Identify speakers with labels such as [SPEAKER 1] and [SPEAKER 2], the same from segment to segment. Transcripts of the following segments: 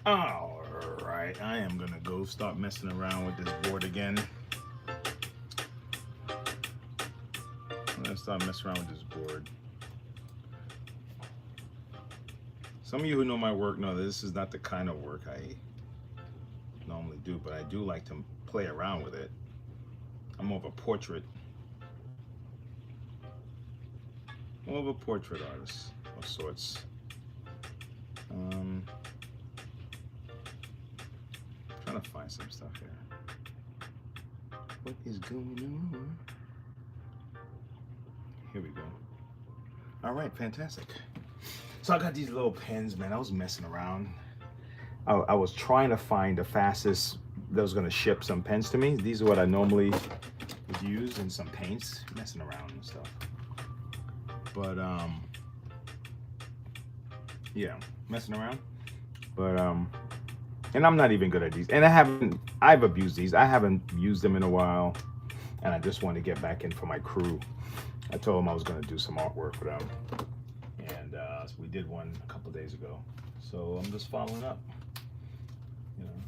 [SPEAKER 1] All right, I am gonna go start messing around with this board again. I'm gonna start messing around with this board. Some of you who know my work know that this is not the kind of work I normally do, but I do like to play around with it. I'm more of a portrait artist of sorts. Trying to find some stuff here. What is going on? Here we go. All right, fantastic. So I got these little pens, man. I was messing around. I was trying to find the fastest that was gonna ship some pens to me. These are what I normally would use, and some paints, messing around and stuff. But yeah, messing around. But and I'm not even good at these. And I've abused these. I haven't used them in a while, and I just want to get back in for my crew. I told them I was gonna do some artwork for them, and so we did one a couple days ago. So I'm just following up, you know.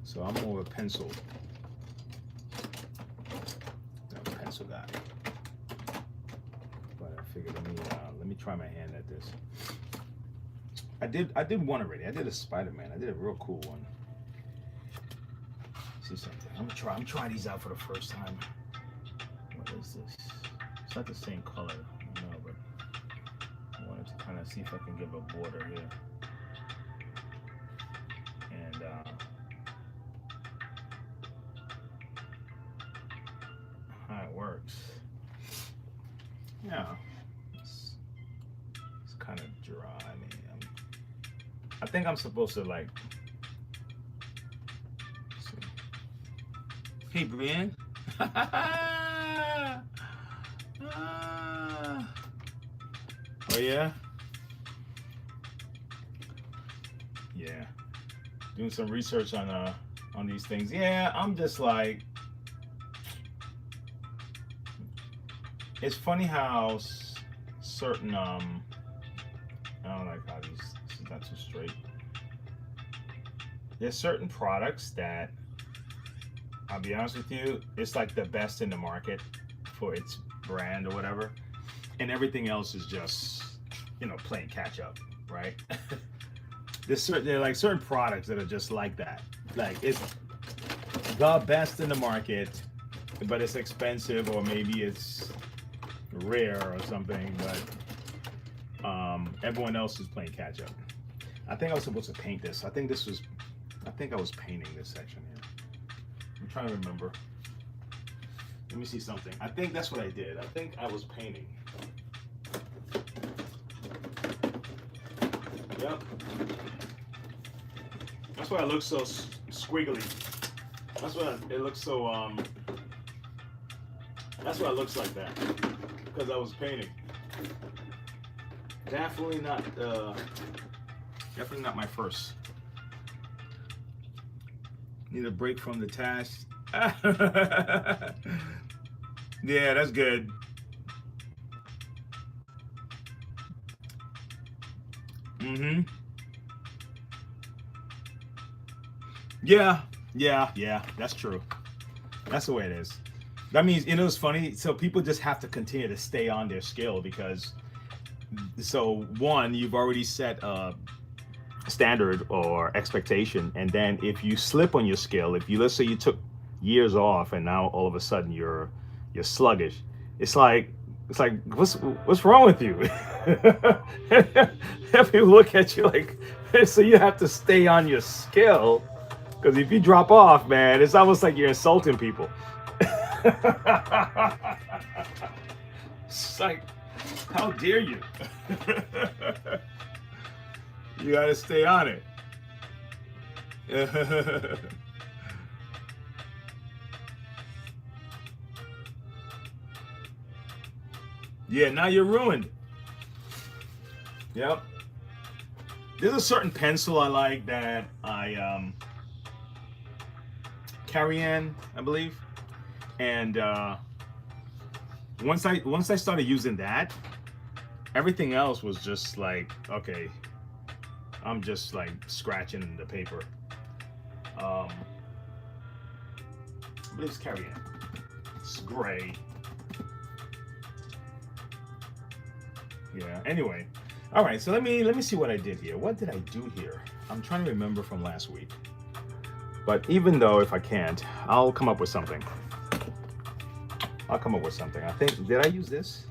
[SPEAKER 1] So I'm more of a pencil guy. But I figured let me try my hand at this. I did one already. I did a Spider-Man. I did a real cool one. See something. I'm gonna try these out for the first time. What is this? It's not the same color, I know, but I wanted to kind of see if I can give a border here. And how it works. Yeah, it's kind of dry. I mean, I think I'm supposed to like. See. Hey, Brian. Oh yeah. Yeah. Doing some research on these things. Yeah, I'm just like. It's funny how certain I don't like how this is not too straight. There's certain products that, I'll be honest with you, it's like the best in the market for its brand or whatever, and everything else is just, you know, playing catch up, right? There are like certain products that are just like that. Like it's the best in the market, but it's expensive, or maybe it's rare or something, but everyone else is playing catch up. I think I was supposed to paint this. I think I was painting this section here. I'm trying to remember. Let me see something. I think that's what I did. I think I was painting. Yep. That's why it looks so squiggly. That's why it looks so that's why it looks like that. Because I was painting. Definitely not my first. Need a break from the task. Yeah, that's good. Mm-hmm. Yeah, that's true. That's the way it is. That means, you know, it's funny. So people just have to continue to stay on their skill, because so one, you've already set a standard or expectation, and then if you slip on your skill, if you, let's say you took years off and now all of a sudden you're sluggish, it's like what's wrong with you? People look at you like, so you have to stay on your skill, because if you drop off, man, it's almost like you're insulting people. It's like, how dare you? You gotta stay on it. Yeah, now you're ruined. Yep. There's a certain pencil I like that I carry in, I believe. And once I started using that, Everything else was just like, okay, I'm just like scratching the paper. But it's carrying. It's gray. Yeah. Anyway, all right. So let me see what I did here. What did I do here? I'm trying to remember from last week. But even though if I can't, I'll come up with something. I'll come up with something. I think, did I use this?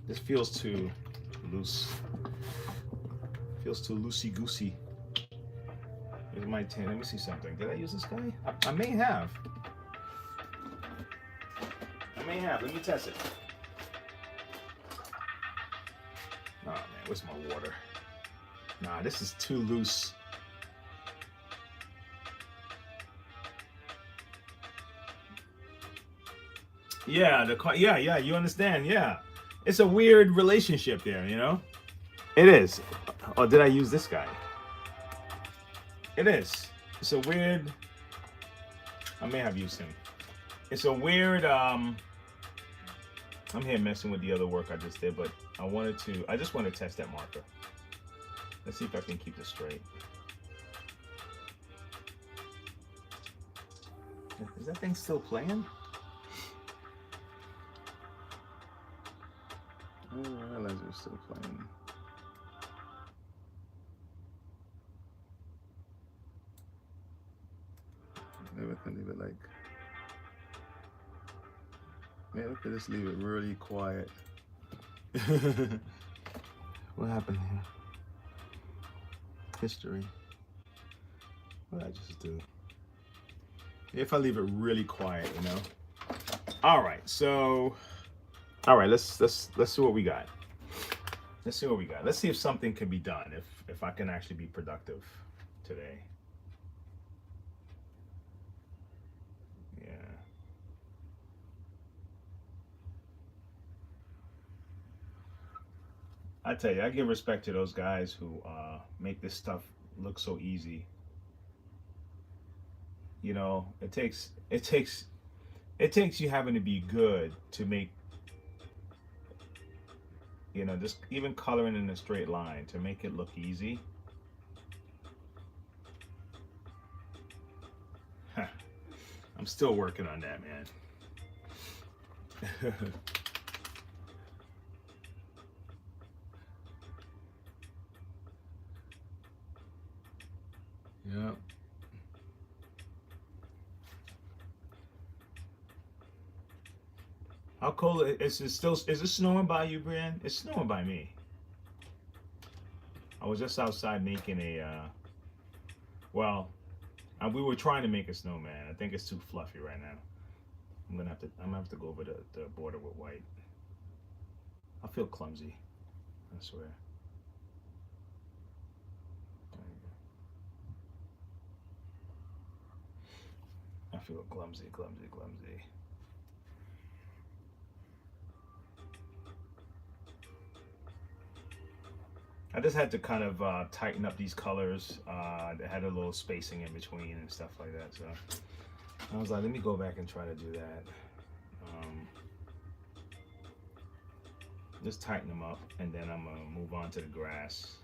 [SPEAKER 1] This feels too loose. Feels too loosey-goosey. Here's my tin. Let me see something. Did I use this guy? I may have. I may have. Let me test it. Oh man, where's my water? Nah, this is too loose. Yeah, yeah, you understand, yeah. It's a weird relationship there, you know? It is. Oh, did I use this guy? It is. It's a weird, I may have used him. It's a weird, I'm here messing with the other work I just did, but I just want to test that marker. Let's see if I can keep this straight. Is that thing still playing? I didn't realize it was still playing. Maybe I can leave it like, maybe I could just leave it really quiet. What happened here? History. What did I just do? If I leave it really quiet, you know. All right, so, all right, let's see what we got. Let's see what we got. Let's see if something can be done. If I can actually be productive today. Yeah. I tell you, I give respect to those guys who make this stuff look so easy. You know, it takes you having to be good to make, you know, just even coloring in a straight line to make it look easy. Huh. I'm still working on that, man. Yeah. How cold is it still? Is it snowing by you, Brian? It's snowing by me. I was just outside making a, well, we were trying to make a snowman. I think it's too fluffy right now. I'm gonna have to go over the border with white. I feel clumsy, I swear. I feel clumsy. I just had to kind of tighten up these colors. They had a little spacing in between and stuff like that. So I was like, let me go back and try to do that. Just tighten them up, and then I'm gonna move on to the grass.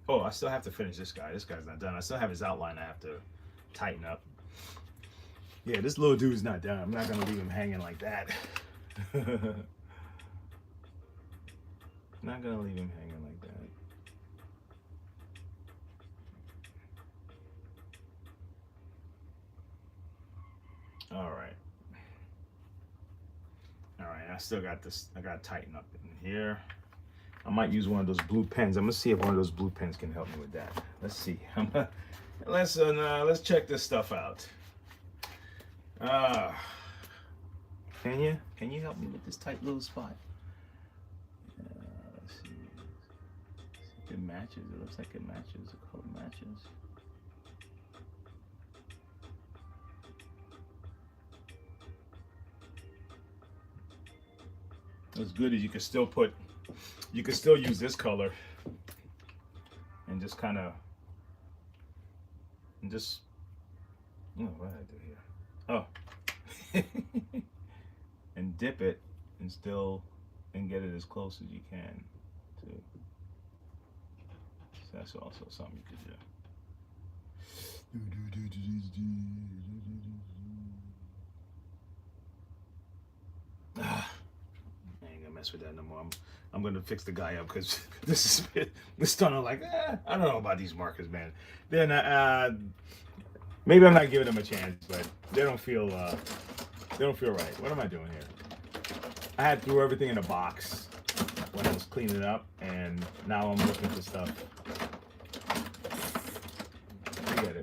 [SPEAKER 1] Oh, I still have to finish this guy. This guy's not done. I still have his outline I have to tighten up. Yeah, this little dude's not done. I'm not gonna leave him hanging like that. Not gonna leave him hanging like that. All right. I still got this. I gotta tighten up in here. I might use one of those blue pens. I'm gonna see if one of those blue pens can help me with that. Let's see. Let's check this stuff out. Can you help me with this tight little spot? Let's see. It matches. It looks like it matches. The color matches. What's good is you can still use this color and just kind of, oh, what did I do here? Oh, and dip it and still and get it as close as you can to. So that's also something you could do. I ain't gonna mess with that no more. I'm gonna fix the guy up because this starting to like I don't know about these markers, man. They're not. Maybe I'm not giving them a chance, but they don't feel right. What am I doing here? I had threw everything in a box when I was cleaning it up, and now I'm looking for stuff.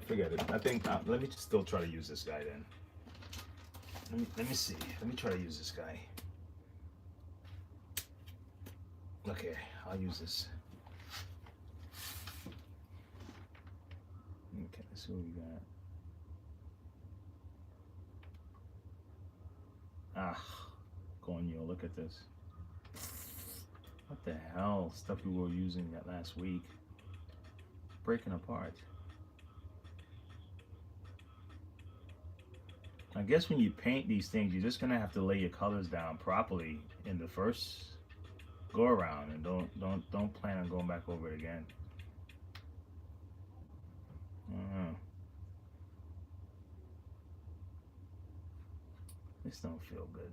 [SPEAKER 1] Forget it. I think let me still try to use this guy then. Let me see. Let me try to use this guy. Okay, I'll use this. Okay, let's see what we got. Coño, look at this. What the hell? Stuff we were using that last week. Breaking apart. I guess when you paint these things, you're just gonna have to lay your colors down properly in the first go around, and don't plan on going back over it again. This don't feel good.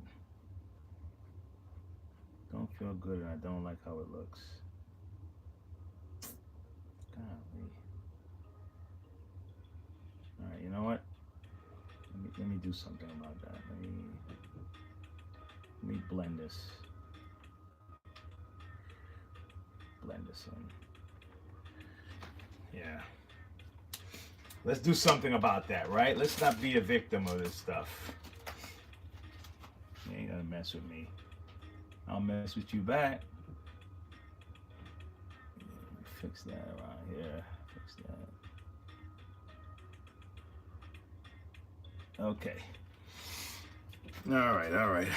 [SPEAKER 1] Don't feel good, and I don't like how it looks. Golly. All right, you know what? Let me do something about that. Let me blend this. Blend this in. Yeah. Let's do something about that, right? Let's not be a victim of this stuff. You ain't gonna mess with me. I'll mess with you back. Fix that around here. Fix that. Okay. All right.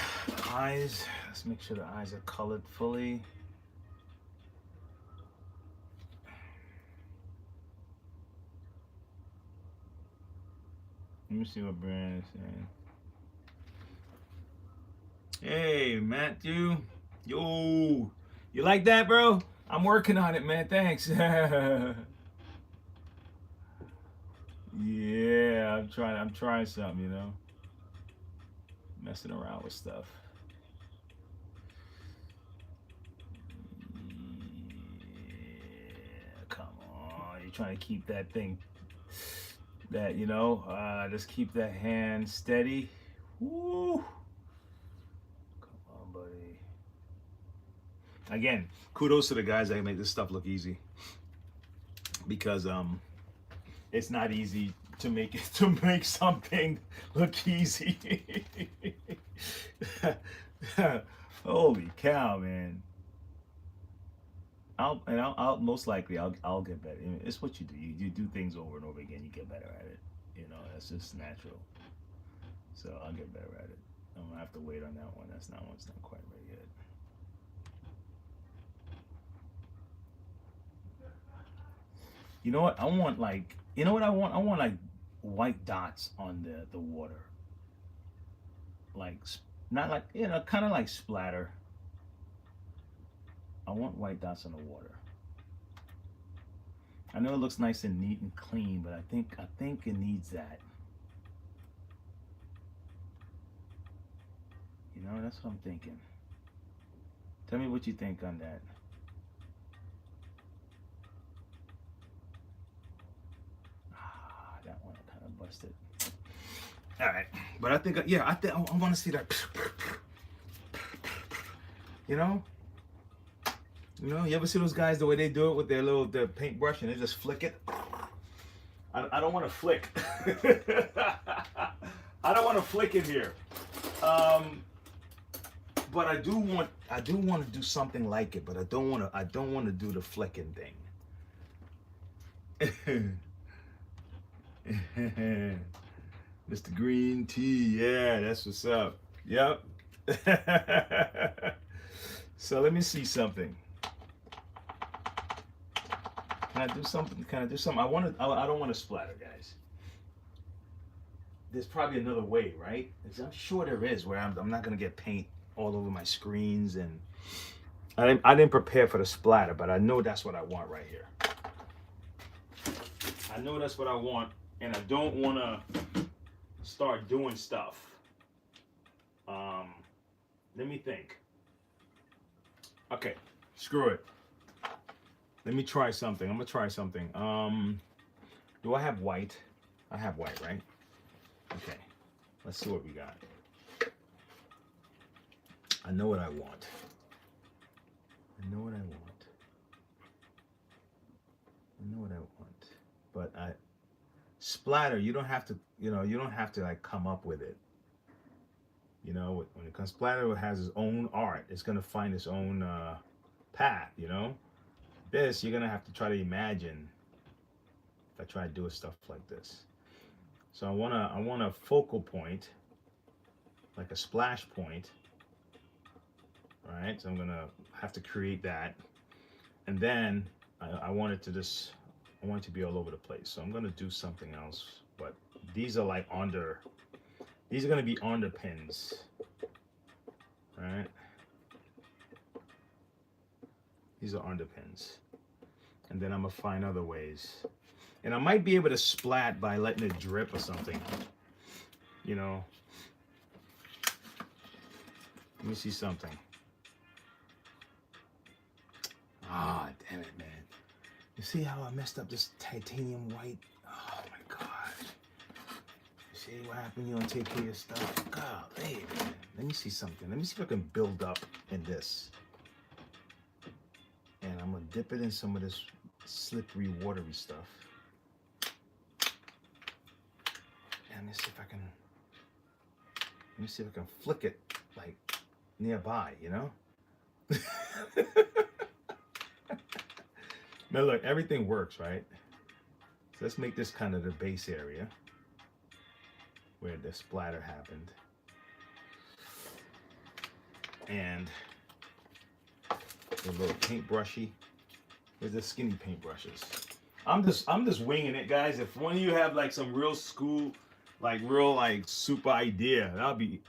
[SPEAKER 1] Eyes. Let's make sure the eyes are colored fully. Let me see what brand is saying. Hey, Matthew. Yo. You like that, bro? I'm working on it, man. Thanks. Yeah, I'm trying something, you know. Messing around with stuff. Yeah, come on. You're trying to keep that thing, just keep that hand steady. Woo. Again, kudos to the guys that make this stuff look easy, because it's not easy to make something look easy. Holy cow, man! I'll most likely I'll get better. It's what you do. You do things over and over again. You get better at it. You know, that's just natural. So I'll get better at it. I'm gonna have to wait on that one. That's not one's not quite ready yet. You know what? I want like white dots on the water. Like, not like, kind of like splatter. I want white dots on the water. I know it looks nice and neat and clean, but I think it needs that. You know, that's what I'm thinking. Tell me what you think on that. That one kind of busted. All right, but I think I want to see that. You know, you ever see those guys the way they do it with their the paintbrush and they just flick it? I don't want to flick. I don't want to flick it here. But I do want to do something like it, but I don't want to do the flicking thing. Mr. Green Tea, yeah, that's what's up. Yep. So let me see something. Can I do something? I don't want to splatter, guys. there's probably another way, right? I'm sure there is, where I'm not gonna get paint all over my screens, and I didn't prepare for the splatter, but I know that's what I want right here. I know that's what I want, and I don't want to start doing stuff. Let me think. Okay, screw it. Let me try something. I'm gonna try something. Do I have white? I have white, right? Okay, let's see what we got. I know what I want. I know what I want. I know what I want. But splatter, you don't have to, you don't have to like come up with it. When it comes, splatter has its own art. It's gonna find its own path. This you're gonna have to try to imagine. If I try to do stuff like this, so I want a focal point, like a splash point. All right, so I'm gonna have to create that, and then I want it to I want it to be all over the place. So I'm gonna do something else, but these are like these are gonna be underpins. All right, these are underpins, and then I'm gonna find other ways, and I might be able to splat by letting it drip or something. Let me see something. Ah, damn it, man. You see how I messed up this titanium white? Oh my God. You see what happened? You don't take care of your stuff. God, hey, man. Let me see something. Let me see if I can build up in this. And I'm gonna dip it in some of this slippery, watery stuff. And let me see if I can flick it like nearby, Now look, everything works, right? So let's make this kind of the base area where the splatter happened. And a little paintbrushy. Where's the skinny paintbrushes? I'm just winging it, guys. If one of you have like some real school, like super idea,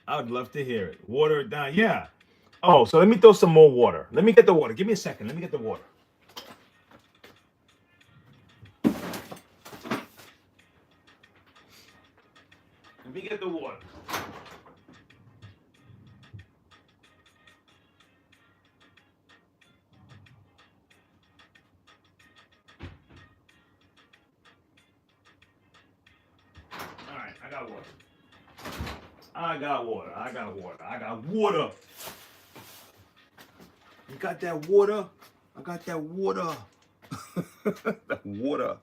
[SPEAKER 1] I would love to hear it. Water it down, yeah. Oh, so let me throw some more water. Let me get the water. Give me a second. Let me get the water. Let me get the water. All right, I got water. I got water. You got that water? I got that water. That water.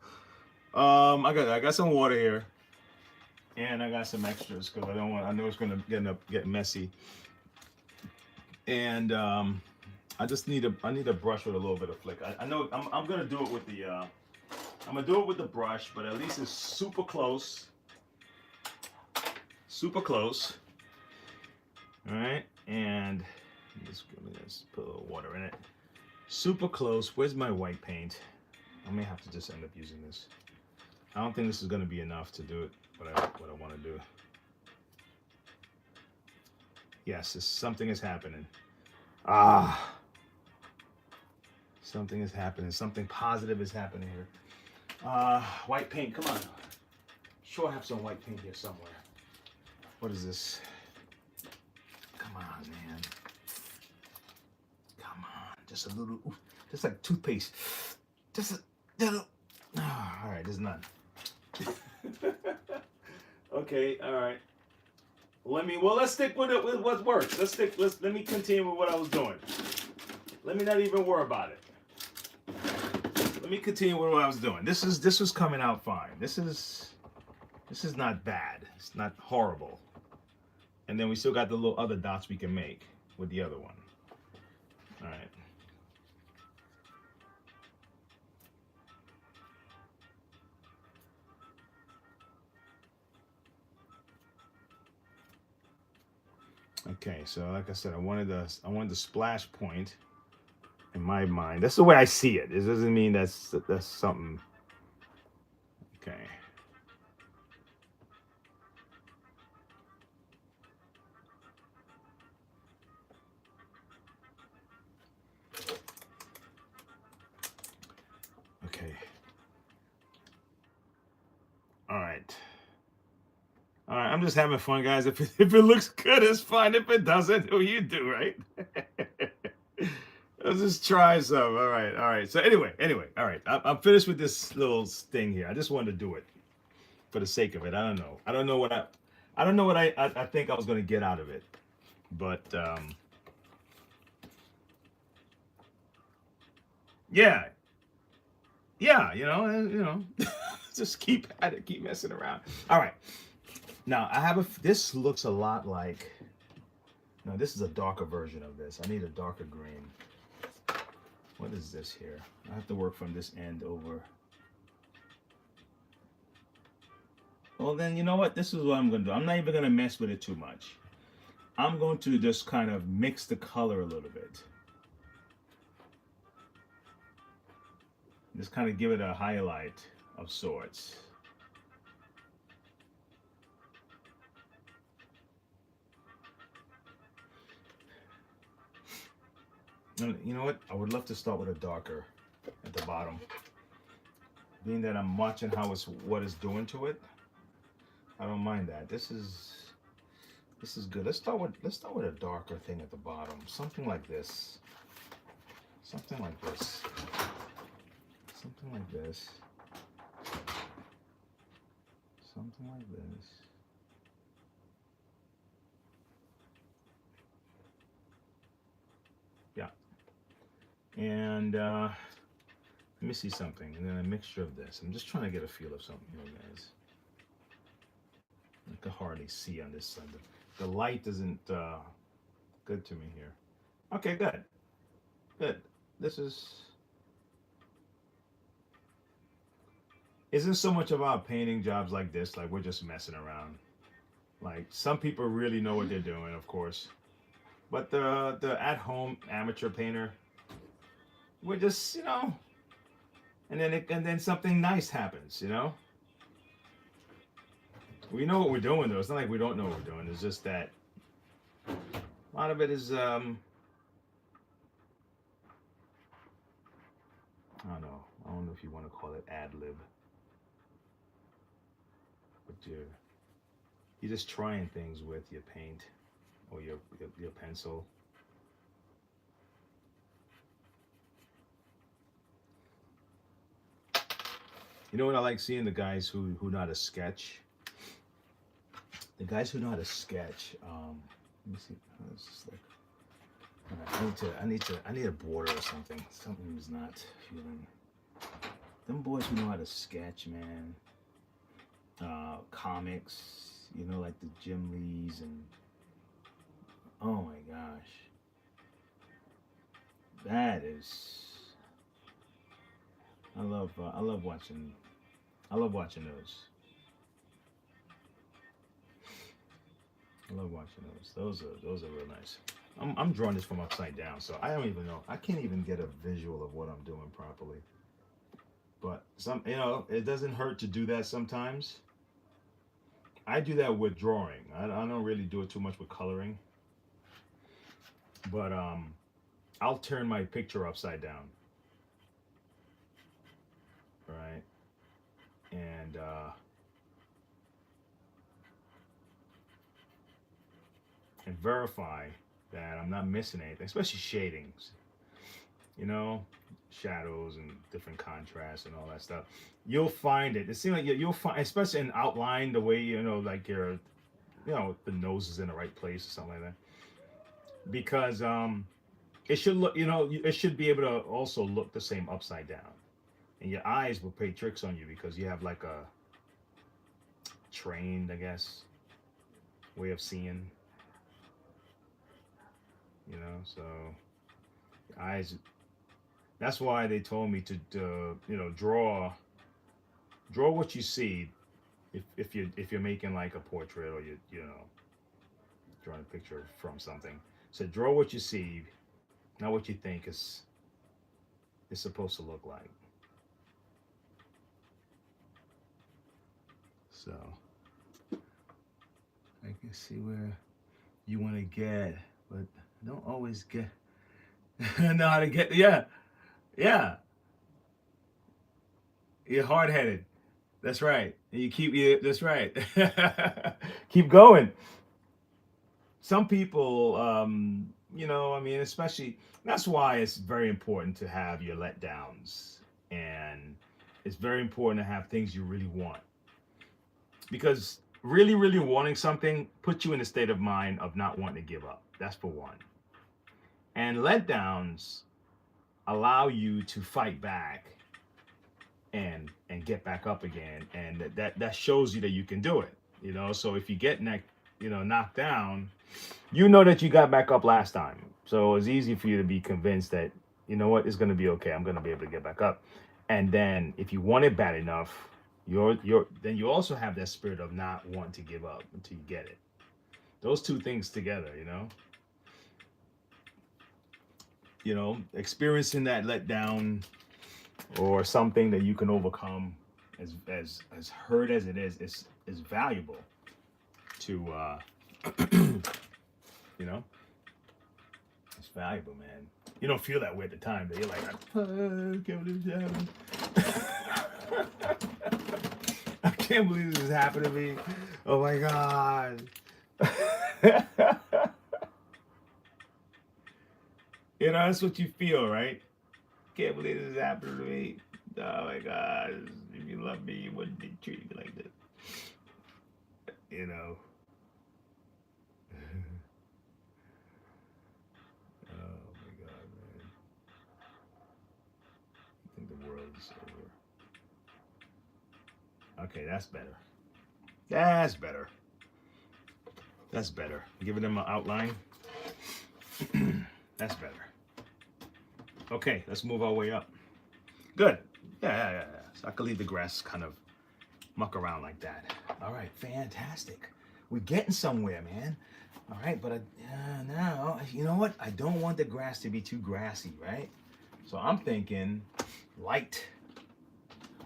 [SPEAKER 1] I got some water here. And I got some extras because I know it's gonna get messy. And I need a brush with a little bit of flick. I know I'm gonna do it with the brush, but at least it's super close. Super close. All right, and just put a little water in it. Super close. Where's my white paint? I may have to just end up using this. I don't think this is gonna be enough to do it. What I want to do. Yes, something is happening. Something is happening. Something positive is happening here. White paint, come on. Sure, I have some white paint here somewhere. What is this? Come on, man. Come on, just a little, just like toothpaste. Just a little. All right, there's none. Okay, all right. Let's stick with it with what works. Let me continue with what I was doing. Let me not even worry about it. Let me continue with what I was doing. This was coming out fine. This is not bad. It's not horrible. And then we still got the little other dots we can make with the other one. All right. Okay, so like I said, I wanted the splash point in my mind. That's the way I see it. It doesn't mean that's something. Okay. All right. All right, I'm just having fun, guys. If it looks good, it's fine. If it doesn't, who you do, right? Let's just try some. All right. So anyway, all right. I'm finished with this little sting here. I just wanted to do it for the sake of it. I don't know. I don't know what I think I was going to get out of it, but yeah, yeah. Just keep at it, keep messing around. All right. Now I have this looks a lot like. No, this is a darker version of this. I need a darker green. What is this here? I have to work from this end over. Well, then you know what? This is what I'm going to do. I'm not even going to mess with it too much. I'm going to just kind of mix the color a little bit. Just kind of give it a highlight of sorts. You know what? I would love to start with a darker at the bottom. Being that I'm watching what it's doing to it, I don't mind that. This is good. Let's start with a darker thing at the bottom. Something like this. Something like this. Something like this. Something like this. Yeah. And let me see something. And then a mixture of this. I'm just trying to get a feel of something here, guys. I can hardly see on this side. The light isn't good to me here. Okay, good. Good. This isn't so much about painting jobs like this, like we're just messing around. Like some people really know what they're doing, of course. But the at-home amateur painter, we're just, and then something nice happens, We know what we're doing though. It's not like we don't know what we're doing. It's just that a lot of it is I don't know. I don't know if you want to call it ad lib. But you're just trying things with your paint or your pencil. You know what I like seeing? The guys who know how to sketch. The guys who know how to sketch. Let me see. It's just like I need a border or something. Something is not feeling. Them boys who know how to sketch, man. Comics, like the Jim Lees and oh my gosh, that is. I love watching those. I love watching those. Those are real nice. I'm drawing this from upside down, so I don't even know. I can't even get a visual of what I'm doing properly. But it doesn't hurt to do that sometimes. I do that with drawing. I don't really do it too much with coloring. But I'll turn my picture upside down. Right? And verify that I'm not missing anything, especially shadings. Shadows and different contrasts and all that stuff. You'll find it. It seems like you'll find, especially in outline, the way like the nose is in the right place or something like that. Because it should look, it should be able to also look the same upside down, and your eyes will play tricks on you because you have like a trained, I guess, way of seeing. So your eyes. That's why they told me to draw what you see if you're making like a portrait or you drawing a picture from something. So draw what you see, not what you think is supposed to look like. So I can see where you want to get, but I don't always get know how to get. Yeah. You're hard-headed. That's right. You keep that's right. Keep going. Some people, I mean, especially that's why it's very important to have your letdowns, and it's very important to have things you really want, because really, really wanting something puts you in a state of mind of not wanting to give up. That's for one. And letdowns allow you to fight back and get back up again, and that shows you that you can do it. So if you get knocked down, you know that you got back up last time. So it's easy for you to be convinced that, it's going to be okay. I'm going to be able to get back up. And then if you want it bad enough, then you also have that spirit of not wanting to give up until you get it. Those two things together, experiencing that letdown or something that you can overcome, as hurt as it is valuable to it's valuable, man. You don't feel that way at the time, but you're like, I can't believe this happened. I can't believe this is happening to me. Oh my God. That's what you feel, right? Can't believe this is happening to me. Oh my God. If you love me, you wouldn't be treating me like this. Oh my God, man. I think the world is over. Okay, that's better. That's better. That's better. Giving them an outline. That's better. Okay, let's move our way up. Good. Yeah. So I can leave the grass kind of muck around like that. All right, fantastic. We're getting somewhere, man. All right, but now, you know what? I don't want the grass to be too grassy, right? So I'm thinking light.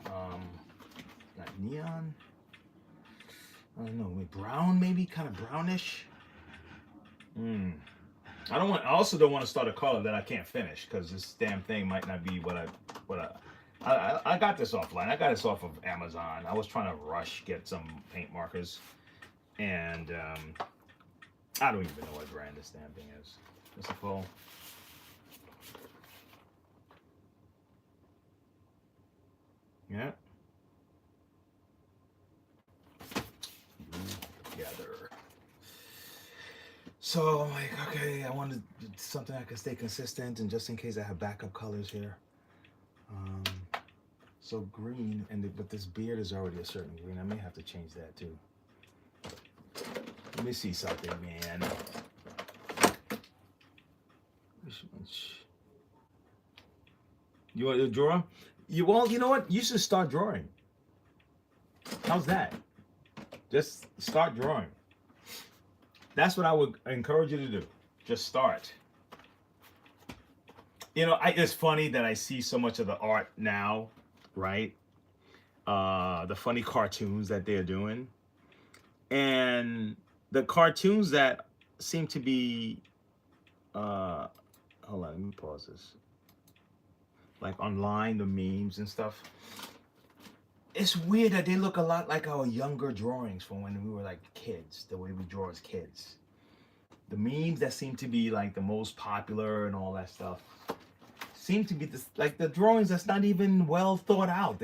[SPEAKER 1] Got neon. I don't know, maybe brown, maybe kind of brownish. I also don't want to start a color that I can't finish, because this damn thing might not be what I got this offline. I got this off of Amazon. I was trying to get some paint markers, and I don't even know what brand this damn thing is. What's it called? Yeah. Together. So I'm like, okay, I wanted something I can stay consistent, and just in case I have backup colors here. So green, but this beard is already a certain green. I may have to change that too. Let me see something, man. You want to draw? You know what? You should start drawing. How's that? Just start drawing. That's what I would encourage you to do. Just start. It's funny that I see so much of the art now, right? The funny cartoons that they're doing. And the cartoons that seem to be, hold on, let me pause this. Like online, the memes and stuff. It's weird that they look a lot like our younger drawings from when we were like kids, the way we draw as kids. The memes that seem to be like the most popular and all that stuff seem to be like the drawings that's not even well thought out.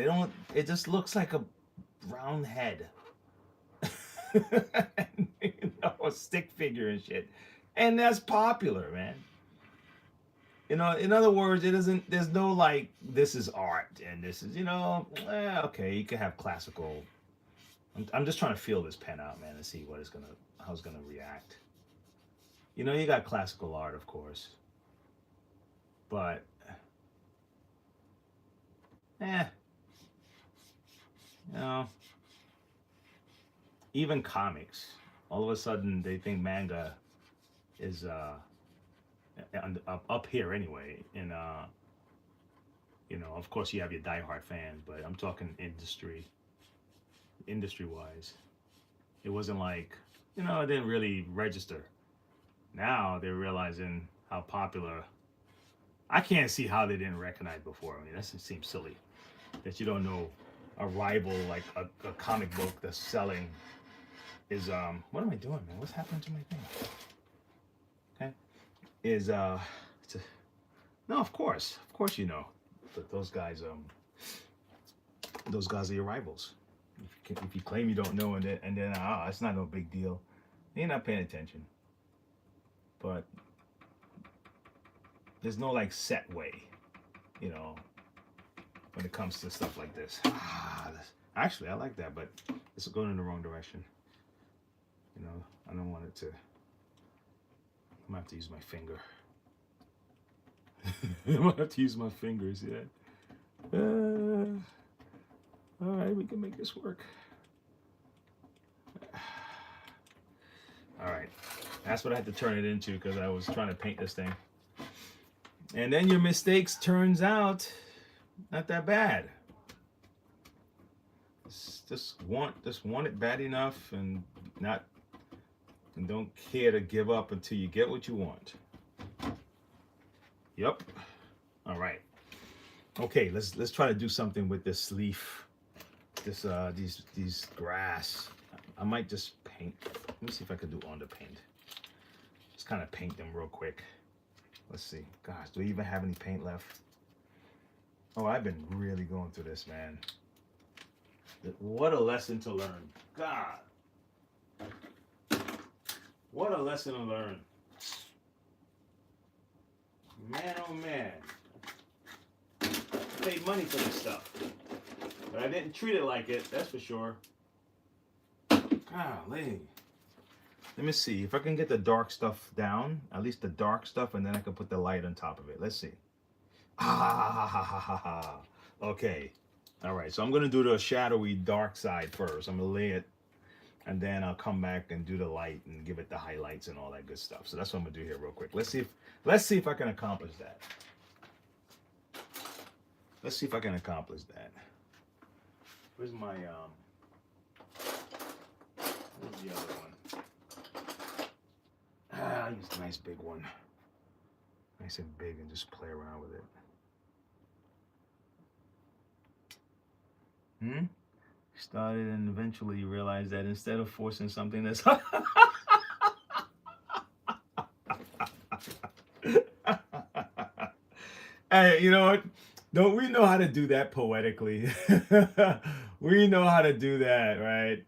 [SPEAKER 1] It just looks like a brown head. A stick figure and shit. And that's popular, man. In other words, there's no like, this is art and this is, okay, you can have classical. I'm just trying to feel this pen out, man, and see how it's gonna react. You got classical art, of course, but even comics, all of a sudden they think manga is up here anyway. And of course you have your diehard fans, but I'm talking industry wise. It wasn't like, it didn't really register. Now they're realizing how popular. I can't see how they didn't recognize before. I mean, that seems silly that you don't know a rival, like a comic book that's selling is what am I doing, man? What's happening to my thing? Okay, is it's a, no, of course, you know, but those guys are your rivals. If you claim you don't know, and then it's not no big deal, you're not paying attention. But there's no like set way, you know, when it comes to stuff like this. Actually, I like that, but it's going in the wrong direction. You know, I don't want it to. I'm gonna have to use my finger. I'm gonna have to use my fingers. Yeah. All right, we can make this work. All right, that's what I had to turn it into because I was trying to paint this thing. And then your mistakes turns out not that bad. Just want it bad enough and don't care to give up until you get what you want. Yep. All right. Okay, let's try to do something with this leaf. These grass. I might just paint. Let me see if I can do on the paint. Just kind of paint them real quick. Let's see. Gosh, do we even have any paint left? Oh, I've been really going through this, man. What a lesson to learn. God. What a lesson to learn. Man, oh man. I paid money for this stuff. But I didn't treat it like it, that's for sure. Golly. Let me see if I can get the dark stuff down, at least the dark stuff, and then I can put the light on top of it. Let's see. Okay. All right, so I'm going to do the shadowy dark side first. I'm going to lay it, and then I'll come back and do the light and give it the highlights and all that good stuff. So that's what I'm going to do here real quick. Let's see if I can accomplish that. Let's see if I can accomplish that. Where's my where's the other one? I'll use a nice big one. Nice and big, and just play around with it. Started, and eventually you realize that instead of forcing something that's hey, you know what? Don't we know how to do that poetically? We know how to do that, right?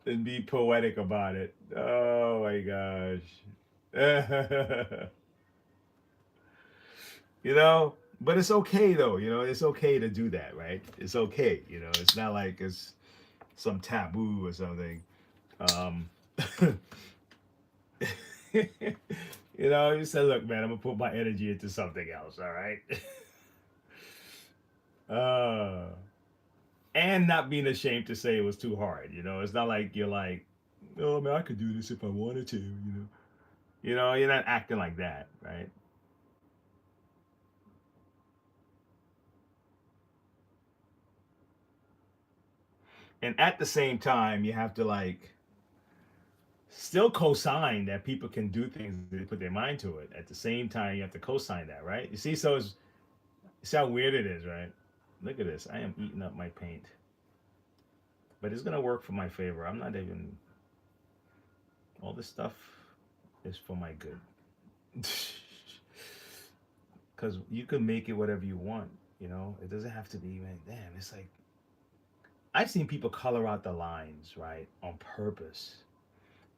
[SPEAKER 1] And be poetic about it. Oh my gosh. You know, but it's okay though, you know, it's okay to do that, right? It's okay, you know, it's not like it's some taboo or something. You know, you said, look, man, I'm gonna put my energy into something else, all right? And not being ashamed to say it was too hard, you know, it's not like you're like, oh man, I could do this if I wanted to, you know, you're not acting like that, right? And at the same time, you have to like still co-sign that people can do things if they put their mind to it. At the same time, you have to co-sign that, right? You see, see how weird it is, right? Look at this. I am eating up my paint. But it's gonna work for my favor. I'm not even, all this stuff is for my good. Because you can make it whatever you want, you know? It doesn't have to be, man, damn, it's like, I've seen people color out the lines, right, on purpose.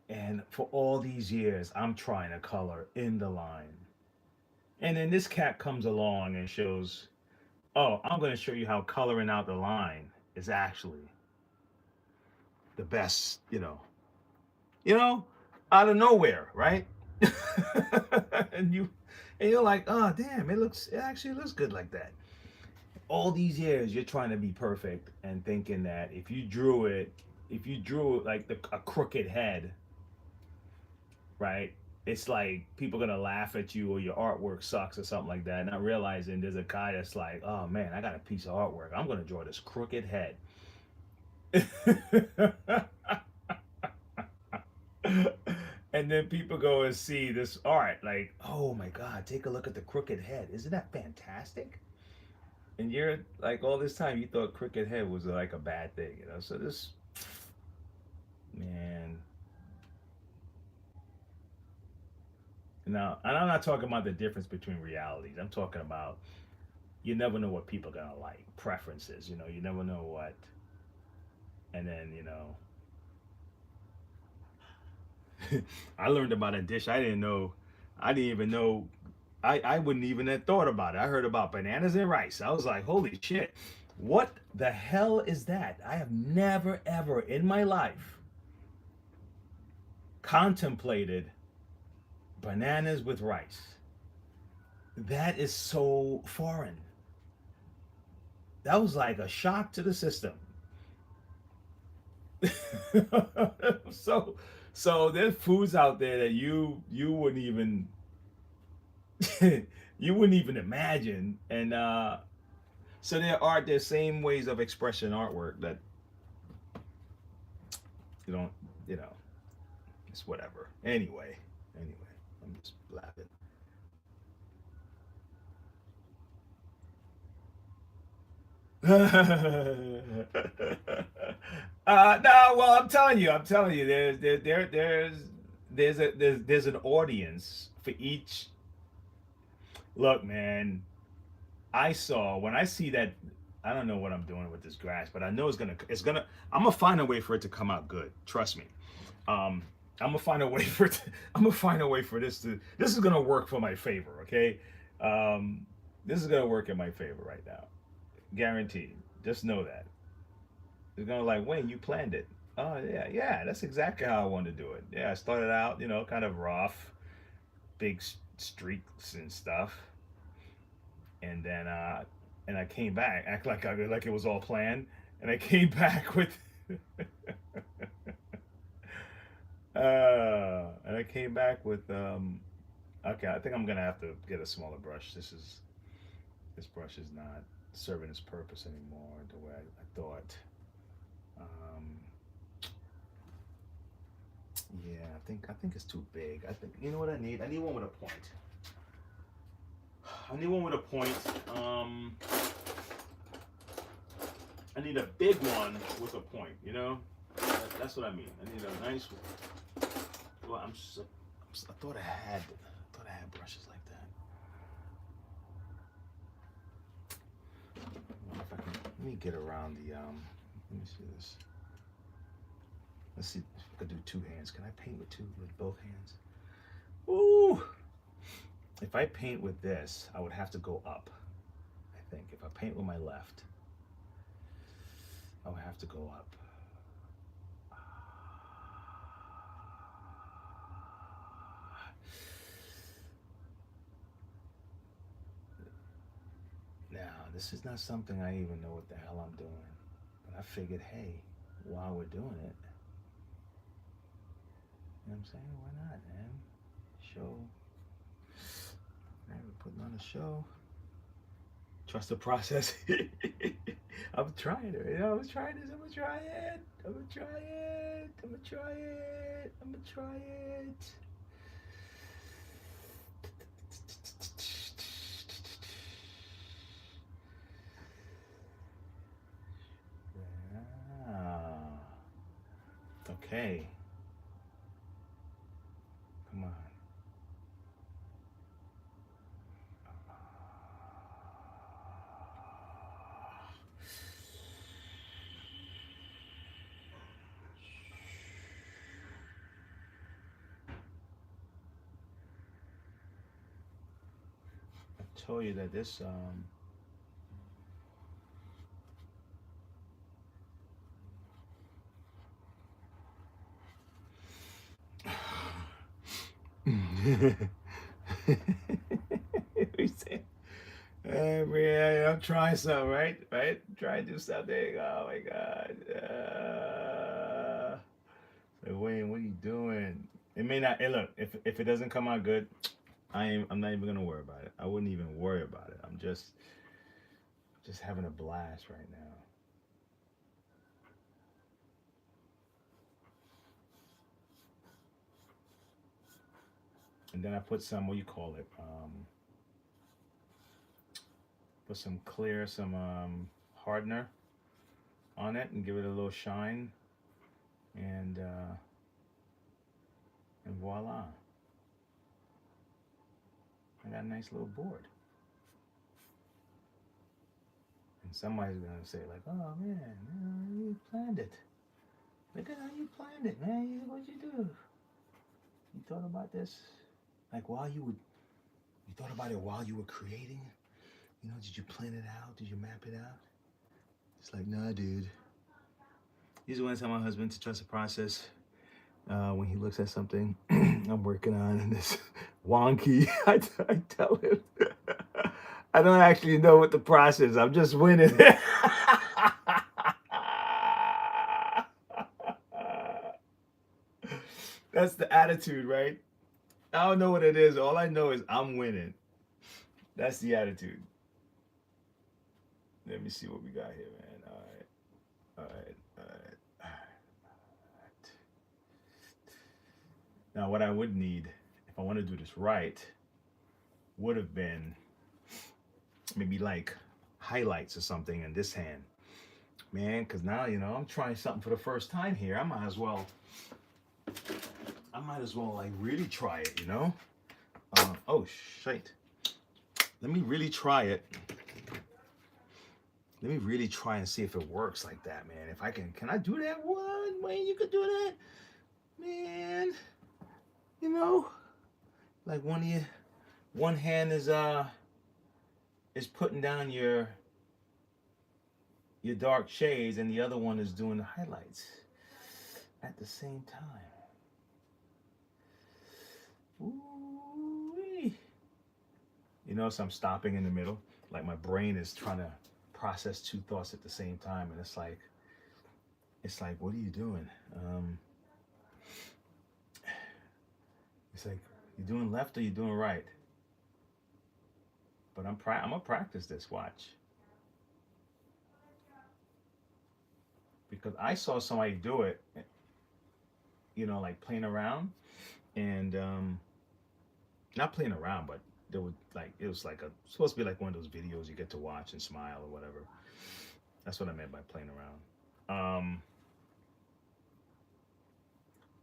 [SPEAKER 1] And for all these years, I'm trying to color in the line. And then this cat comes along and shows, oh, I'm going to show you how coloring out the line is actually the best, you know, out of nowhere, right? and you're like, oh, damn, it actually looks good like that. All these years, you're trying to be perfect and thinking that if you drew like a crooked head, right? It's like people gonna laugh at you or your artwork sucks or something like that. Not realizing there's a guy that's like, oh man, I got a piece of artwork. I'm gonna draw this crooked head. And then people go and see this art, like, oh my God, take a look at the crooked head. Isn't that fantastic? And you're like all this time you thought crooked head was like a bad thing, you know. So this man. Now, and I'm not talking about the difference between realities. I'm talking about you never know what people are gonna like, preferences. You know, you never know what. And then I learned about a dish I didn't know. I didn't even know. I wouldn't even have thought about it. I heard about bananas and rice. I was like, holy shit, what the hell is that? I have never ever in my life contemplated bananas with rice. That is so foreign. That was like a shock to the system. so so there's foods out there that you wouldn't even you wouldn't even imagine. And so there's same ways of expression artwork that you don't, you know, it's whatever. Anyway, I'm just blabbing. No, well, I'm telling you, there's an audience for each. Look, man, I saw when I see that. I don't know what I'm doing with this grass, but I know it's gonna. I'm gonna find a way for it to come out good. Trust me. Um, I'm gonna find a way for it. I'm gonna find a way for this to. This is gonna work for my favor. Okay. Um, this is gonna work in my favor right now. Guaranteed. Just know that. They're gonna like, Wayne, you planned it. Oh yeah, yeah. That's exactly how I wanted to do it. Yeah, I started out, kind of rough, big streaks and stuff, and then and I came back, act like it was all planned, and I came back with, and I came back with, okay, I think I'm gonna have to get a smaller brush. This brush is not serving its purpose anymore the way I thought. Um, yeah, I think it's too big. I think you know what I need. I need one with a point. I need one with a point. I need a big one with a point. That's what I mean. I need a nice one. Well, I thought I had brushes like that. Let me get around the. Let me see this. Let's see if I could do two hands. Can I paint with both hands? Ooh. If I paint with this, I would have to go up. I think if I paint with my left, I would have to go up. Now, this is not something I even know what the hell I'm doing. But I figured, hey, while we're doing it, you know what I'm saying? Why not, man? Show. Man, we're putting on a show. Trust the process. I'm trying it. I'm trying this. I'm gonna try it. I'm gonna try it. I'm gonna try it. I'm gonna try it. Ah. Okay. Come on. I told you that this we say, yeah, I'm trying something, right? Right? Try to do something. Oh my God. Like, Wayne, what are you doing? It may not. Hey, look, if it doesn't come out good, I'm not even gonna worry about it. I wouldn't even worry about it. I'm just having a blast right now. And then I put some, what do you call it? Put some clear, some hardener on it and give it a little shine, and voila, I got a nice little board. And somebody's gonna say like, "Oh man, you planned it. Look at how you planned it, man. What'd you do? You thought about this, like you thought about it while you were creating. You know, did you plan it out? Did you map it out?" It's like, nah, dude. Usually when I tell my husband to trust the process, when he looks at something I'm working on and it's wonky, I tell him, I don't actually know what the process. I'm just winning. That's the attitude, right? I don't know what it is. All I know is I'm winning. That's the attitude. Let me see what we got here, man. All right. All right. All right. All right. Now, what I would need, if I want to do this right, would have been maybe like highlights or something in this hand, man. Because now, I'm trying something for the first time here. I might as well like really try it. Oh shit. Let me really try it. Let me really try and see if it works like that, man. If I can I do that? What? Man, you could do that? Man, like one hand is putting down your dark shades and the other one is doing the highlights at the same time. Ooh-wee. So I'm stopping in the middle. Like my brain is trying to process two thoughts at the same time, and it's like, what are you doing? It's like, you doing left or you doing right? But I'm gonna practice this. Watch, because I saw somebody do it, like playing around, and not playing around, but it was like supposed to be like one of those videos you get to watch and smile or whatever. That's what I meant by playing around.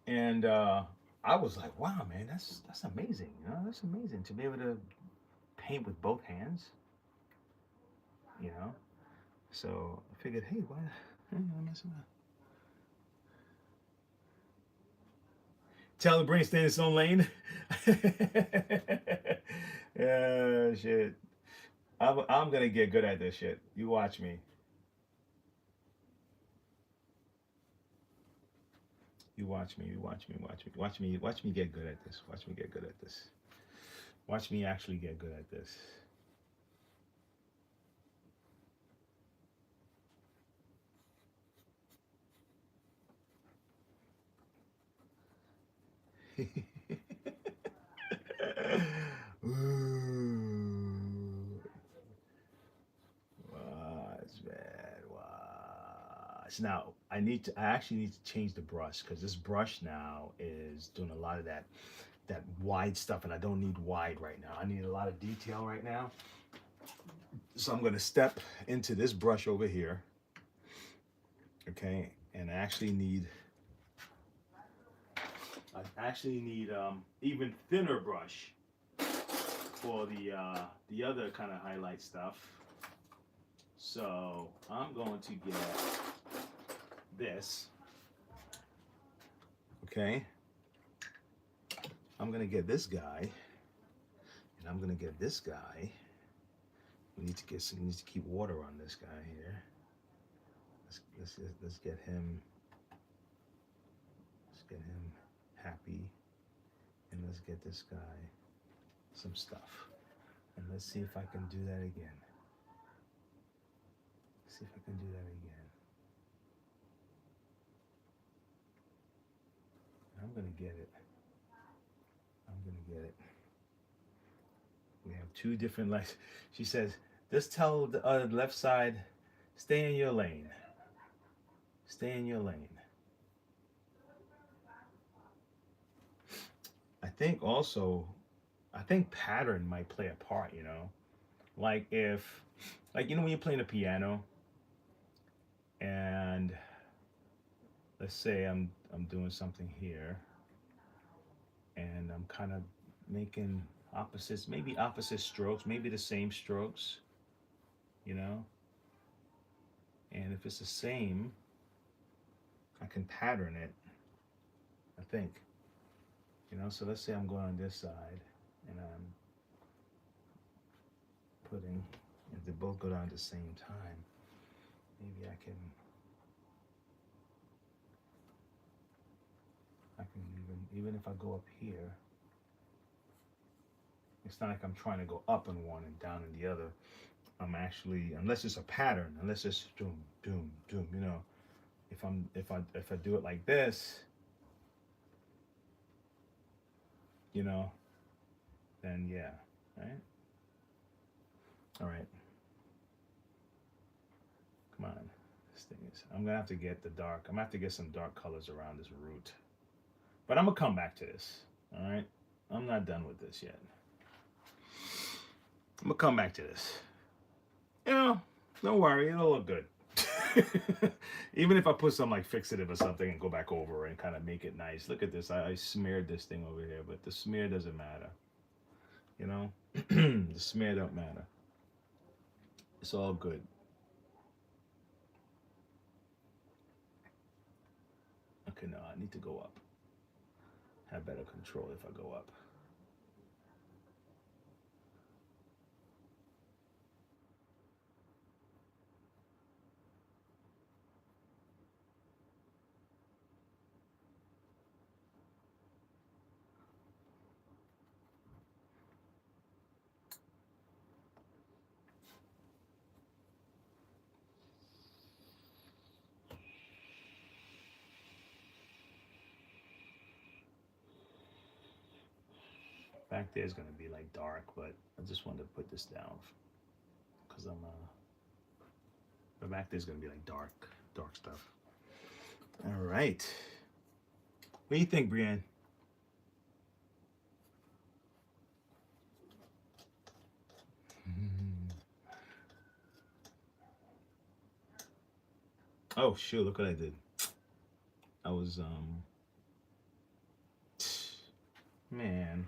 [SPEAKER 1] And I was like, wow, man, that's amazing. That's amazing to be able to paint with both hands. So I figured, hey, why am I messing up? Tell the brain stay in its own lane. Yeah, shit. I'm gonna get good at this shit. You watch me. You watch me. You watch me. Watch me. Watch me. Watch me get good at this. Watch me get good at this. Watch me actually get good at this. Ooh. Watch, man. Watch. Now, I actually need to change the brush because this brush now is doing a lot of that wide stuff, and I don't need wide right now. I need a lot of detail right now. So I'm going to step into this brush over here. Okay, and I actually need even thinner brush for the other kind of highlight stuff. So I'm going to get this. Okay, I'm gonna get this guy, and I'm gonna get this guy. We need to keep water on this guy here. Let's get him. Let's get him happy, and let's get this guy some stuff, and let's see if I can do that again. See if I can do that again. I'm gonna get it. I'm gonna get it. We have two different lights. She says, just tell the left side, stay in your lane. Stay in your lane. I think pattern might play a part, Like if, like, you know, when you're playing a piano, and let's say I'm doing something here, and I'm kind of making opposites, maybe opposite strokes, maybe the same strokes, you know. And if it's the same, I can pattern it, I think. You know, so let's say I'm going on this side and I'm putting, if they both go down at the same time, maybe I can even if I go up here, it's not like I'm trying to go up in one and down in the other. I'm actually, unless it's a pattern, unless it's doom, doom, doom, you know, if I do it like this, you know, then yeah, right? All right. Come on. This thing is, I'm gonna have to get the dark, I'm gonna have to get some dark colors around this root. But I'm gonna come back to this. All right. I'm not done with this yet. I'm gonna come back to this. You know, don't worry, it'll look good. Even if I put some like fixative or something and go back over and kind of make it nice. Look at this. I smeared this thing over here, but the smear doesn't matter. You know, the smear don't matter. It's all good. Okay, no, I need to go up. Have better control if I go up. Back there is gonna be like dark, but I just wanted to put this down because but back there's gonna be like dark stuff. All right. What do you think, Brienne? Oh shoot! Look what I did. I was man.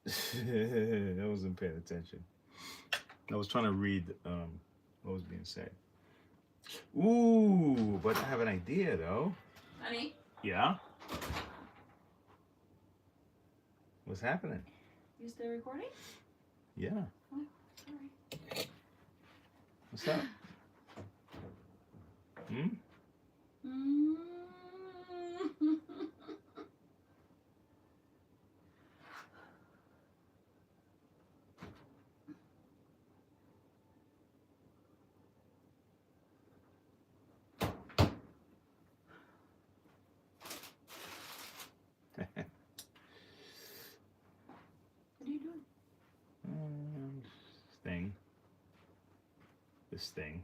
[SPEAKER 1] I wasn't paying attention. I was trying to read what was being said. Ooh, but I have an idea though.
[SPEAKER 2] Honey?
[SPEAKER 1] Yeah? What's happening?
[SPEAKER 2] You still recording?
[SPEAKER 1] Yeah.
[SPEAKER 2] Oh, sorry.
[SPEAKER 1] What's up? Hmm?
[SPEAKER 2] What are you doing?
[SPEAKER 1] This thing.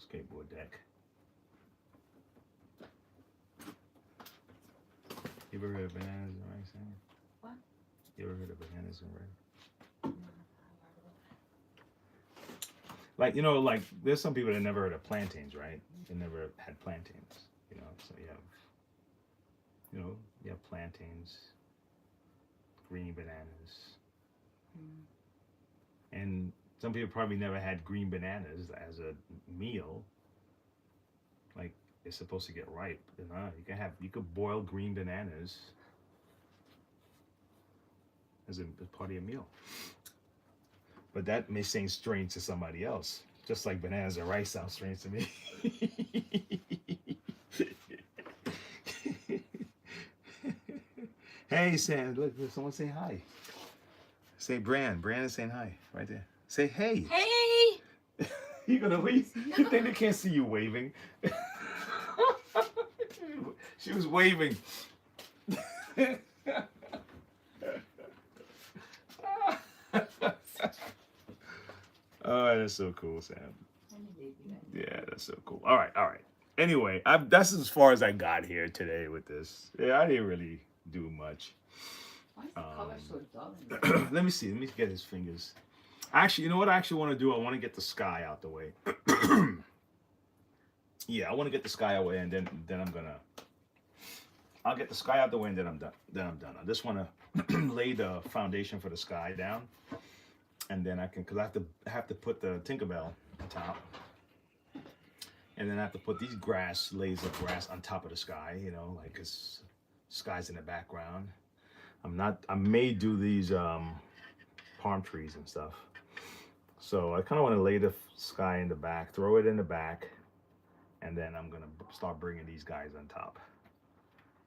[SPEAKER 1] Skateboard deck. You ever heard of bananas and rice?
[SPEAKER 2] What?
[SPEAKER 1] You ever heard of bananas and rice? Like, you know, like there's some people that never heard of plantains, right? They never had plantains, you know. So you have plantains, green bananas, and some people probably never had green bananas as a meal. Like it's supposed to get ripe, you know. You could boil green bananas as part of your meal. But that may seem strange to somebody else, just like bananas and rice sounds strange to me. Hey, Sam, look, someone say hi. Say Brand is saying hi right there. Say hey.
[SPEAKER 2] Hey!
[SPEAKER 1] You gonna wave? You think they can't see you waving? She was waving. Oh, that's so cool, Sam. Yeah, that's so cool. All right. Anyway, that's as far as I got here today with this. Yeah, I didn't really do much.
[SPEAKER 2] Why is the color so dull?
[SPEAKER 1] Let me see. Let me get his fingers. Actually, you know what I actually want to do? I want to get the sky out the way. Yeah, I want to get the sky out the way, and then I'll get the sky out the way, and then I'm done. I just want to lay the foundation for the sky down, and then I can, because I have to put the Tinkerbell on top, and then I have to put these layers of grass on top of the sky. You know, like it's sky's in the background. I may do these palm trees and stuff. So I kind of want to lay the sky in the back, throw it in the back, and then I'm going to start bringing these guys on top.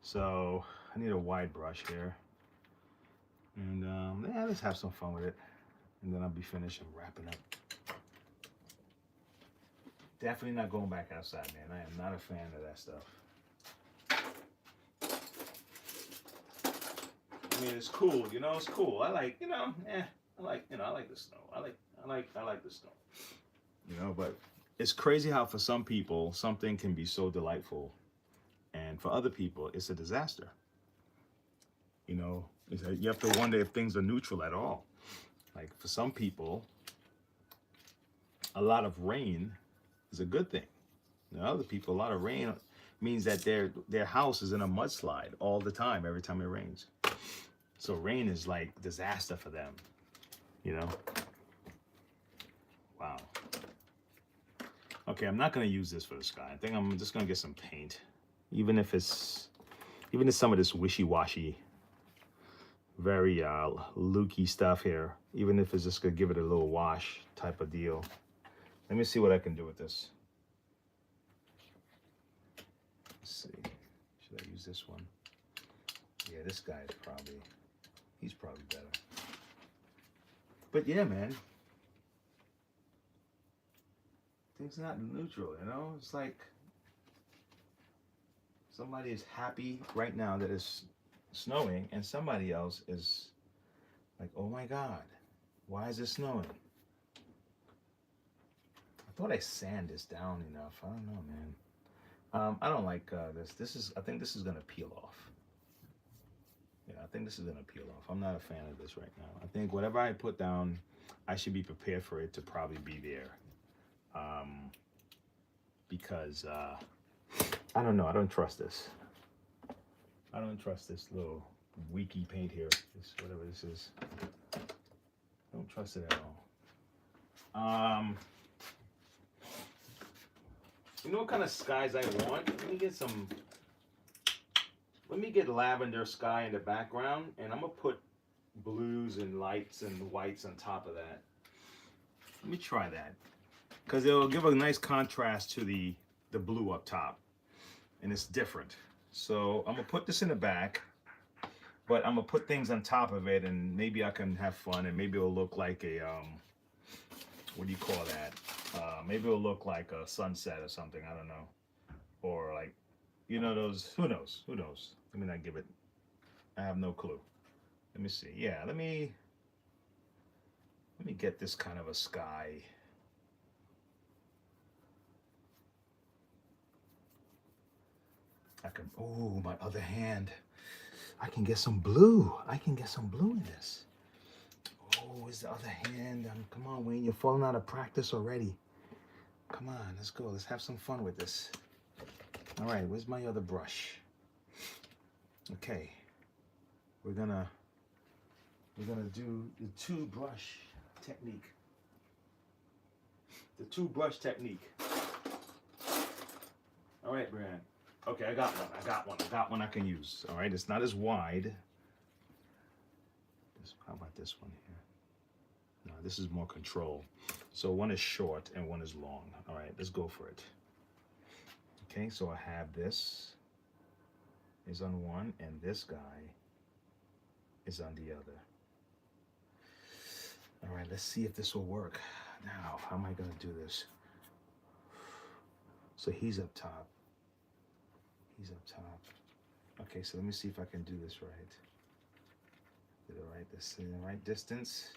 [SPEAKER 1] So I need a wide brush here. And yeah, let's have some fun with it. And then I'll be finished and wrapping up. Definitely not going back outside, man. I am not a fan of that stuff. I mean, it's cool, you know, it's cool. I like, you know, I like the snow. I like the snow. You know, but it's crazy how for some people something can be so delightful, and for other people it's a disaster. You know, you have to wonder if things are neutral at all. Like for some people, a lot of rain is a good thing. You know, other people, a lot of rain means that their house is in a mudslide all the time, every time it rains. So rain is like disaster for them, you know? Wow. Okay, I'm not gonna use this for the sky. I think I'm just gonna get some paint. Even if some of this wishy-washy, very looky stuff here, even if it's just gonna give it a little wash type of deal. Let me see what I can do with this. Let's see, should I use this one? Yeah, this guy is he's probably better. But yeah, man, things not neutral, you know? It's like somebody is happy right now that it's snowing, and somebody else is like, oh my God, why is it snowing? I thought I sanded this down enough. I don't know, man. I don't like this. I think this is gonna peel off. Yeah, I think this is gonna peel off. I'm not a fan of this right now. I think whatever I put down, I should be prepared for it to probably be there. Because I don't know. I don't trust this. I don't trust this little weaky paint here. This whatever this is. I don't trust it at all. You know what kind of skies I want? Let me get lavender sky in the background, and I'm gonna put blues and lights and whites on top of that. Let me try that, because it'll give a nice contrast to the blue up top, and it's different. So I'm gonna put this in the back, but I'm gonna put things on top of it, and maybe I can have fun, and maybe it'll look like a what do you call that? Maybe it'll look like a sunset or something. I don't know, or like, you know, those. Who knows? Who knows? Let me not give it. I have no clue. Let me see. Yeah, let me get this kind of a sky. I can, oh, my other hand. I can get some blue. I can get some blue in this. Oh, where's the other hand? Come on, Wayne, you're falling out of practice already. Come on, let's go. Let's have some fun with this. All right, where's my other brush? Okay, we're gonna do the two brush technique. The two brush technique. All right, Brian. Okay, I got one I can use. All right, it's not as wide. How about this one here? No, this is more control. So one is short and one is long. All right, let's go for it. Okay, so I have this is on one, and this guy is on the other. All right, let's see if this will work. Now, how am I gonna do this? So he's up top. He's up top. Okay, so let me see if I can do this right. Did it right? This in the right distance.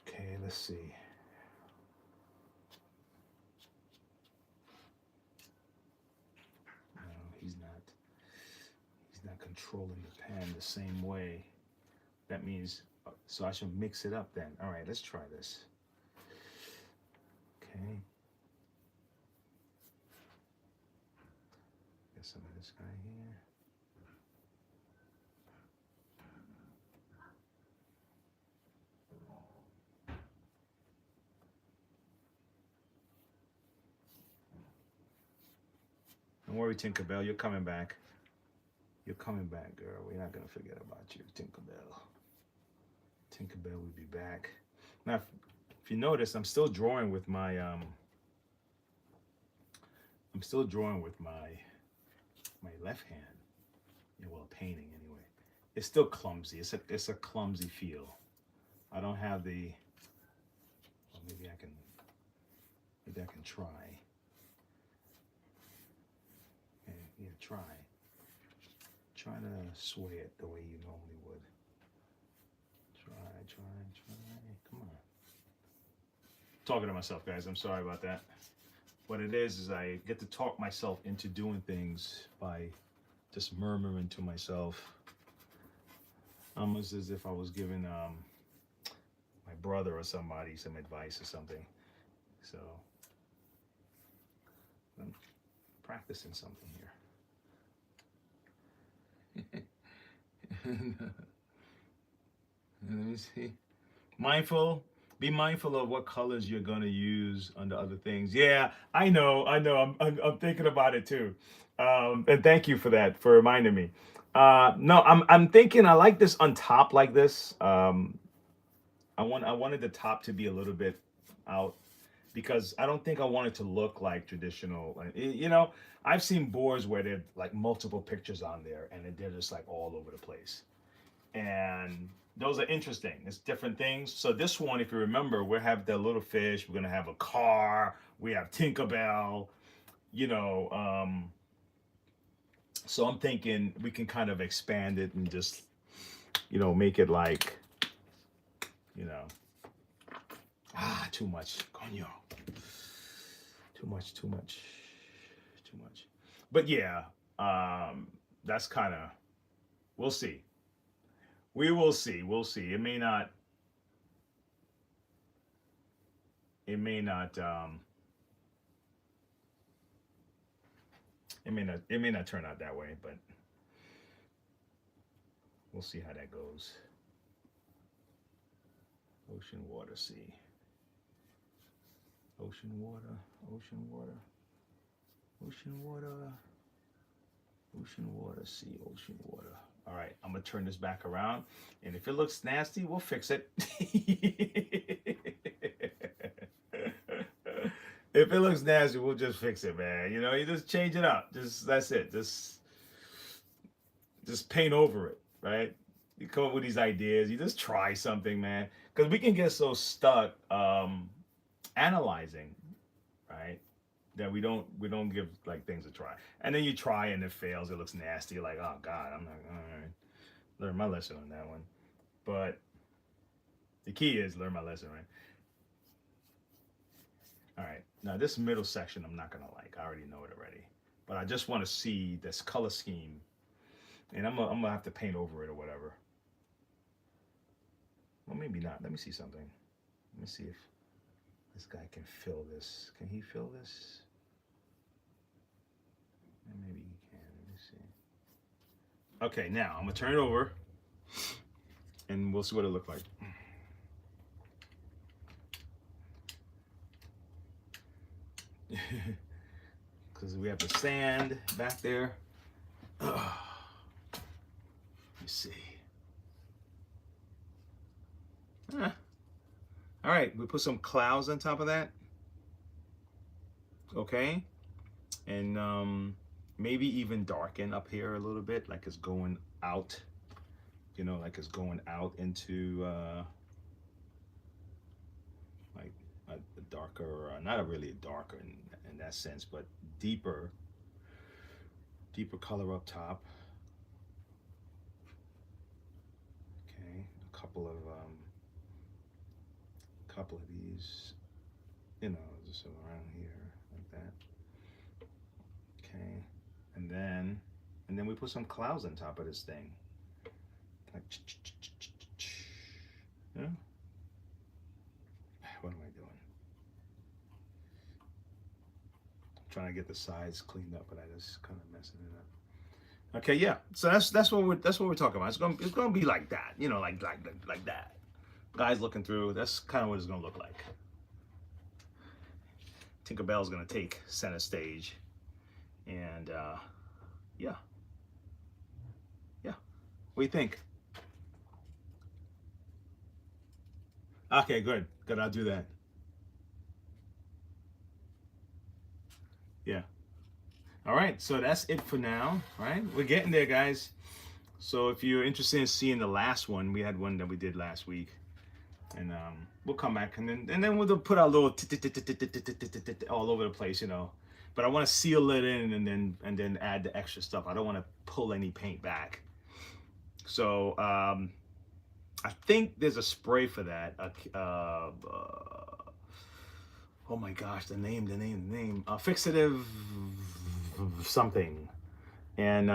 [SPEAKER 1] Okay, let's see. controlling the pan the same way. That means, so I should mix it up then. All right, let's try this. Okay. Get some of this guy here. Don't worry, Tinkerbell, you're coming back. You're coming back, girl. We're not gonna forget about you, Tinkerbell. Tinkerbell will be back. Now, if you notice, I'm still drawing with my my left hand. Yeah, well, painting anyway. It's still clumsy. It's a clumsy feel. I don't have the. Well, maybe I can try. Yeah, try. Try to sway it the way you normally would. Try. Come on. Talking to myself, guys. I'm sorry about that. What it is I get to talk myself into doing things by just murmuring to myself. Almost as if I was giving my brother or somebody some advice or something. So I'm practicing something here. Let me see. Be mindful of what colors you're gonna use under other things. Yeah, I know. I'm thinking about it too. And thank you for that, for reminding me. No, I'm thinking I like this on top like this. I wanted the top to be a little bit out because I don't think I want it to look like traditional. You know, I've seen boards where they're like multiple pictures on there and they're just like all over the place. And those are interesting. It's different things. So this one, if you remember, we have the little fish. We're gonna have a car. We have Tinkerbell. You know, so I'm thinking we can kind of expand it and just, you know, make it like, you know, too much. Coño. Too much. But yeah, that's kind of, we'll see. We will see. We'll see. It may not it may not turn out that way, but we'll see how that goes. Ocean, water, sea. Ocean, water, ocean, water. Ocean, water. Ocean, water, sea, ocean, water. All right, I'm gonna turn this back around, and if it looks nasty, we'll fix it. If it looks nasty, we'll just fix it, man. You know, you just change it up. That's it. Just paint over it, right? You come up with these ideas. You just try something, man, because we can get so stuck analyzing, right? That we don't give like things a try, and then you try and it fails. It looks nasty. You're like, oh God, I'm not. All right, learn my lesson on that one. But the key is learn my lesson, right? All right, now this middle section I'm not gonna like. I already know it already, but I just want to see this color scheme, and I'm gonna have to paint over it or whatever. Well, maybe not. Let me see something. Let me see if this guy can fill this. Can he fill this? Maybe he can. Let me see. Okay, now I'm gonna turn it over, and we'll see what it looks like. Because we have the sand back there. Let me see. All right, we put some clouds on top of that. Okay, and maybe even darken up here a little bit, like it's going out. You know, like it's going out into like a darker, not really darker in that sense, but deeper color up top. Okay, a couple of these, you know, just around here like that. Okay, and then and then we put some clouds on top of this thing. Like, yeah. What am I doing? I'm trying to get the sides cleaned up, but I just kind of messing it up. Okay, yeah. So that's what we're talking about. It's gonna be like that, you know, like that. Guys looking through. That's kind of what it's gonna look like. Tinkerbell's gonna take center stage, and yeah. What do you think? Okay, good. I'll do that. Yeah. All right. So that's it for now. All right. We're getting there, guys. So if you're interested in seeing the last one, we had one that we did last week, and we'll come back and then we'll put our little all over the place, you know. But I want to seal it in and then add the extra stuff. I don't want to pull any paint back. So I think there's a spray for that. Oh my gosh, the name. Fixative something. And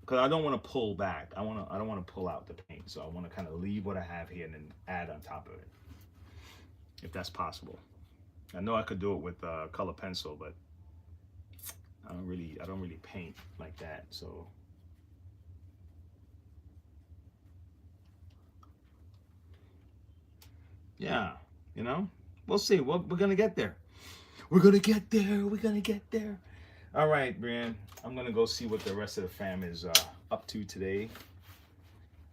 [SPEAKER 1] because I don't want to pull back. I don't want to pull out the paint. So I want to kind of leave what I have here and then add on top of it, if that's possible. I know I could do it with color pencil, but I don't really paint like that. So yeah, you know, we'll see. We're gonna get there. We're gonna get there. All right, Brian. I'm gonna go see what the rest of the fam is up to today.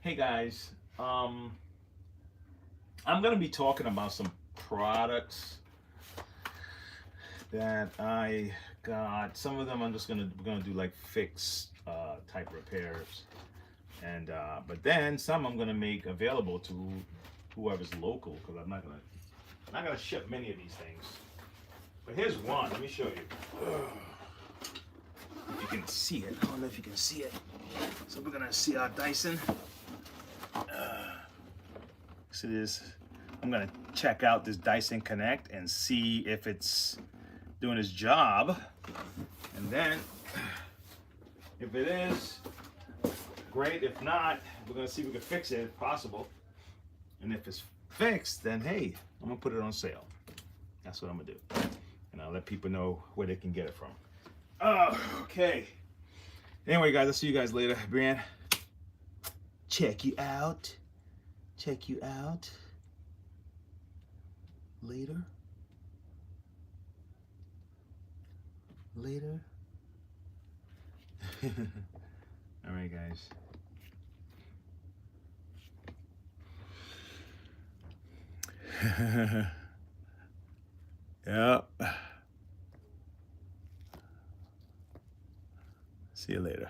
[SPEAKER 1] Hey guys, I'm gonna be talking about some products that I got. Some of them we're gonna do like fix type repairs, and but then some I'm gonna make available to whoever's local, because I'm not gonna ship many of these things. But here's one. Let me show you. If you can see it. I don't know if you can see it. So we're gonna see our Dyson. See this? I'm gonna check out this Dyson Connect and see if it's doing its job. And then, if it is, great. If not, we're gonna see if we can fix it if possible. And if it's fixed, then hey, I'm gonna put it on sale. That's what I'm gonna do. And I'll let people know where they can get it from. Okay. Anyway, guys, I'll see you guys later. Brian, check you out. Later. All right, guys. Yeah. See you later.